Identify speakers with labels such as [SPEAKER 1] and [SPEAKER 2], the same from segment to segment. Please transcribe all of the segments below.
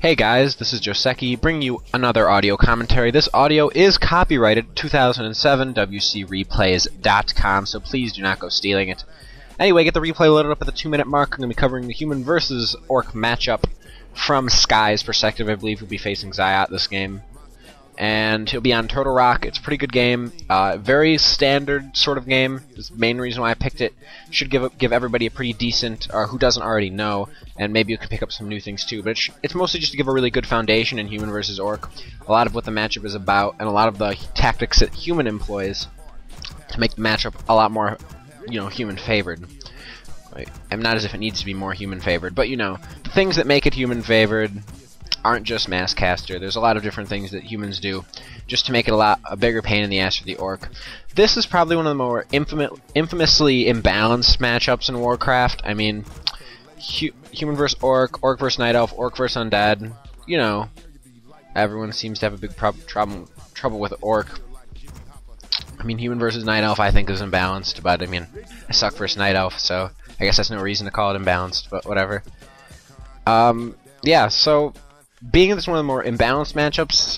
[SPEAKER 1] Hey guys, this is Joseki bringing you another audio commentary. This audio is copyrighted 2007 WCReplays.com, so please do not go stealing it. Anyway, get the replay loaded up at the 2-minute mark. I'm going to be covering the human versus orc matchup from Sky's perspective. I believe he'll be facing Xiaot this game. And he'll be on Turtle Rock. It's a pretty good game. Very standard sort of game. That's the main reason why I picked it. Should give everybody a pretty decent, or who doesn't already know, and maybe you can pick up some new things too. But it's mostly just to give a really good foundation in human versus orc. A lot of what the matchup is about, and a lot of the tactics that human employs to make the matchup a lot more, human favored. Right? And not as if it needs to be more human favored, but the things that make it human favored aren't just mass caster. There's a lot of different things that humans do just to make it a bigger pain in the ass for the orc. This is probably one of the more infamously imbalanced matchups in Warcraft. I mean, human versus orc, orc versus night elf, orc versus undead. Everyone seems to have a big trouble with orc. I mean, human versus night elf I think is imbalanced, but I mean, I suck versus night elf, so I guess that's no reason to call it imbalanced, but whatever. Yeah, so being this one of the more imbalanced matchups,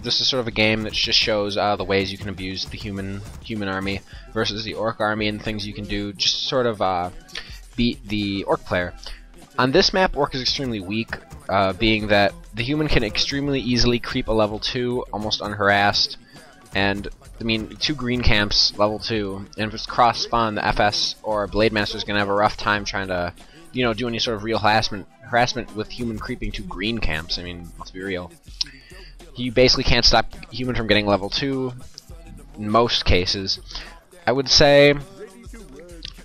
[SPEAKER 1] this is sort of a game that just shows the ways you can abuse the human army versus the orc army and things you can do just to sort of beat the orc player. On this map, orc is extremely weak, being that the human can extremely easily creep a level 2 almost unharassed, and I mean 2 green camps level 2, and if it's cross spawn, the FS or Blade Master is gonna have a rough time trying to do any sort of real harassment with human creeping 2 green camps. I mean, let's be real. You basically can't stop human from getting level 2 in most cases. I would say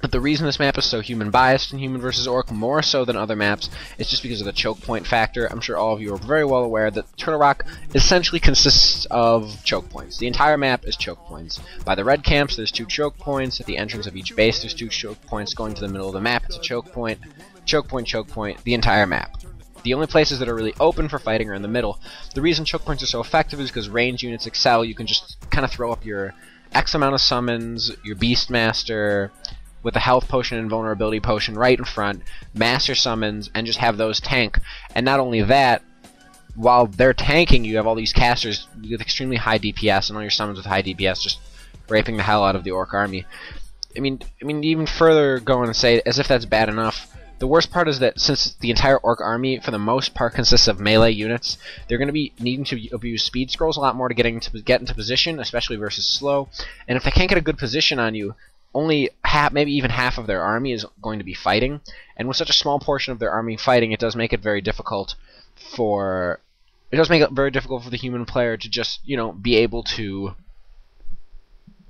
[SPEAKER 1] that the reason this map is so human biased in human versus orc, more so than other maps, is just because of the choke point factor. I'm sure all of you are very well aware that Turtle Rock essentially consists of choke points. The entire map is choke points. By the red camps, there's 2 choke points. At the entrance of each base, there's 2 choke points. Going to the middle of the map, it's a choke point. Choke point, choke point, the entire map. The only places that are really open for fighting are in the middle. The reason choke points are so effective is because range units excel. You can just kind of throw up your X amount of summons, your Beastmaster with a health potion and vulnerability potion right in front, master summons, and just have those tank. And not only that, while they're tanking, you have all these casters with extremely high DPS and all your summons with high DPS just raping the hell out of the orc army. I mean, even further going and say, as if that's bad enough, the worst part is that since the entire orc army, for the most part, consists of melee units, they're going to be needing to abuse speed scrolls a lot more to get into position, especially versus slow. And if they can't get a good position on you, only maybe even half of their army is going to be fighting. And with such a small portion of their army fighting, it does make it very difficult for the human player to just be able to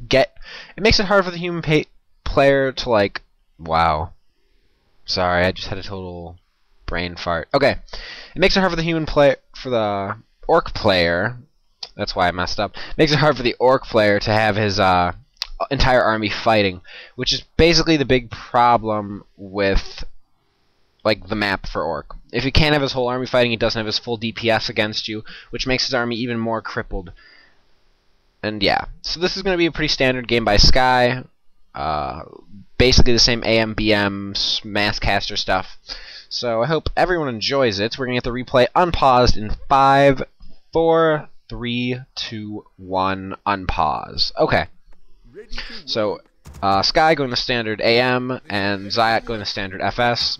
[SPEAKER 1] get. It makes it hard for the human player to wow. Sorry, I just had a total brain fart. Okay, it makes it hard for the orc player. That's why I messed up. It makes it hard for the orc player to have his entire army fighting, which is basically the big problem with the map for orc. If he can't have his whole army fighting, he doesn't have his full DPS against you, which makes his army even more crippled. And yeah, so this is going to be a pretty standard game by Sky. Basically the same AM, BM, mass caster stuff. So I hope everyone enjoys it. We're going to get the replay unpaused in 5, 4, 3, 2, 1, unpause. Okay. So, Sky going to standard AM, and Xiaot going to standard FS.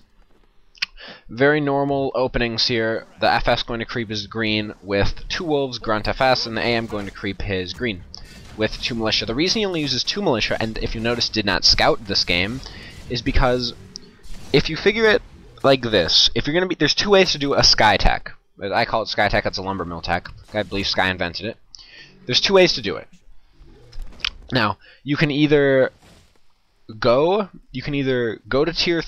[SPEAKER 1] Very normal openings here. The FS going to creep his green with 2 wolves, grunt FS, and the AM going to creep his green with 2 militia. The reason he only uses 2 militia, and if you notice did not scout this game, is because if you figure it like this, if you're there's 2 ways to do a Sky tech. I call it Sky tech, that's a lumber mill tech. I believe Sky invented it. There's 2 ways to do it. Now, you can either go to tier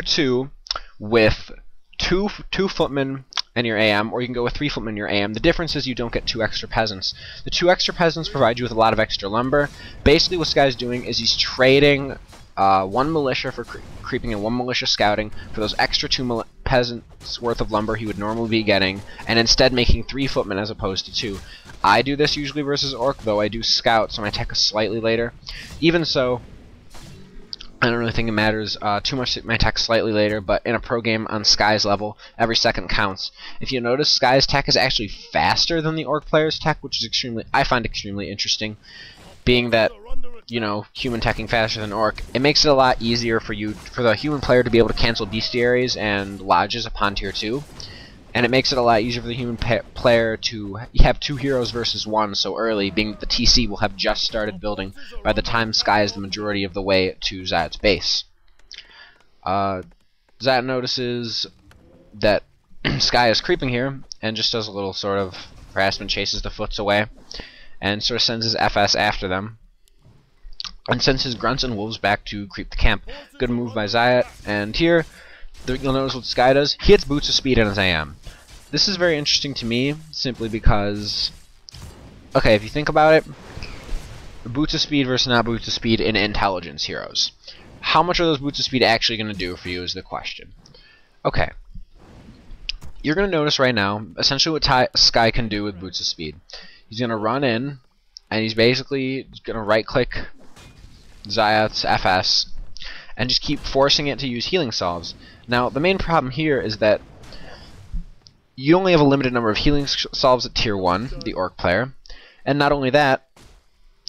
[SPEAKER 1] 2 with two footmen and your AM, or you can go with 3 footmen and your AM. The difference is you don't get 2 extra peasants. The 2 extra peasants provide you with a lot of extra lumber. Basically what Sky's doing is he's trading 1 militia for creeping and 1 militia scouting for those extra 2 peasants worth of lumber he would normally be getting, and instead making 3 footmen as opposed to 2. I do this usually versus orc, though I do scout, so my tech is slightly later. Even so, I don't really think it matters too much. It might tech slightly later, but in a pro game on Sky's level, every second counts. If you notice, Sky's tech is actually faster than the Orc player's tech, which is I find extremely interesting. Being that, you know, human teching faster than Orc, it makes it a lot easier for the human player to be able to cancel bestiaries and lodges upon tier 2. And it makes it a lot easier for the human player to have 2 heroes versus 1 so early, being that the TC will have just started building by the time Sky is the majority of the way to Xiaot's base. Xiaot notices that Sky is creeping here, and just does a little sort of harassment, chases the foots away, and sort of sends his FS after them, and sends his grunts and wolves back to creep the camp. Good move by Xiaot, and here, you'll notice what Sky does. He hits boots of speed on his AM. This is very interesting to me, simply because, okay, if you think about it, boots of speed versus not boots of speed in intelligence heroes. How much are those boots of speed actually going to do for you is the question. Okay. You're going to notice right now, essentially what Sky can do with boots of speed. He's going to run in, and he's basically going to right-click Xiaot's FS, and just keep forcing it to use healing salves. Now, the main problem here is that you only have a limited number of healing salves at tier 1, the Orc player, and not only that,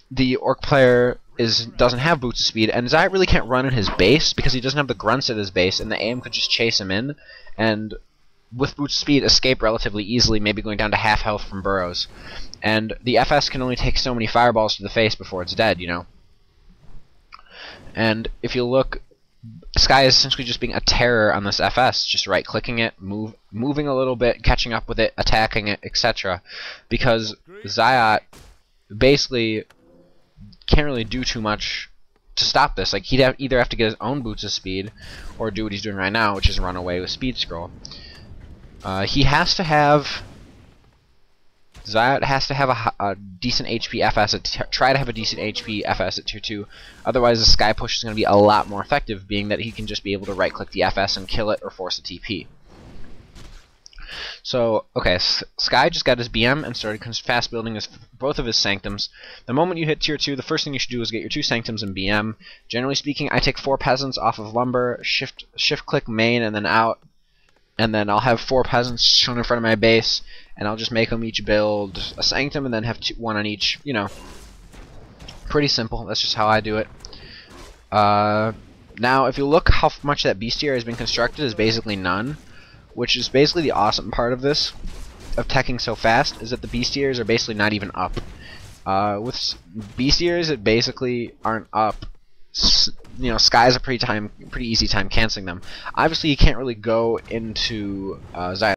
[SPEAKER 1] the Orc player doesn't have boots of speed, and Xiaot really can't run in his base because he doesn't have the grunts at his base, and the AM could just chase him in, and with boots of speed, escape relatively easily, maybe going down to half health from burrows. And the FS can only take so many fireballs to the face before it's dead, you know. And if you look, Sky is essentially just being a terror on this FS, just right-clicking it, moving a little bit, catching up with it, attacking it, etc. Because Xiaot basically can't really do too much to stop this. Like, he'd either have to get his own boots of speed, or do what he's doing right now, which is run away with speed scroll. Xiaot has to have a decent HP FS try to have a decent HP FS at tier 2. Otherwise, the Sky push is going to be a lot more effective, being that he can just be able to right-click the FS and kill it or force a TP. So, okay, Sky just got his BM and started fast building both of his sanctums. The moment you hit tier 2, the first thing you should do is get your 2 sanctums and BM. Generally speaking, I take 4 peasants off of lumber, shift-click main, and then out. And then I'll have 4 peasants shown in front of my base, and I'll just make them each build a sanctum, and then have 1 on each. You know, pretty simple. That's just how I do it. Now, if you look how much that bestiary has been constructed, is basically none, which is basically the awesome part of this, of teching so fast, is that the bestiaries are basically not even up. With bestiaries that basically aren't up, you know, Sky's a pretty easy time canceling them. Obviously, you can't really go into Xiaot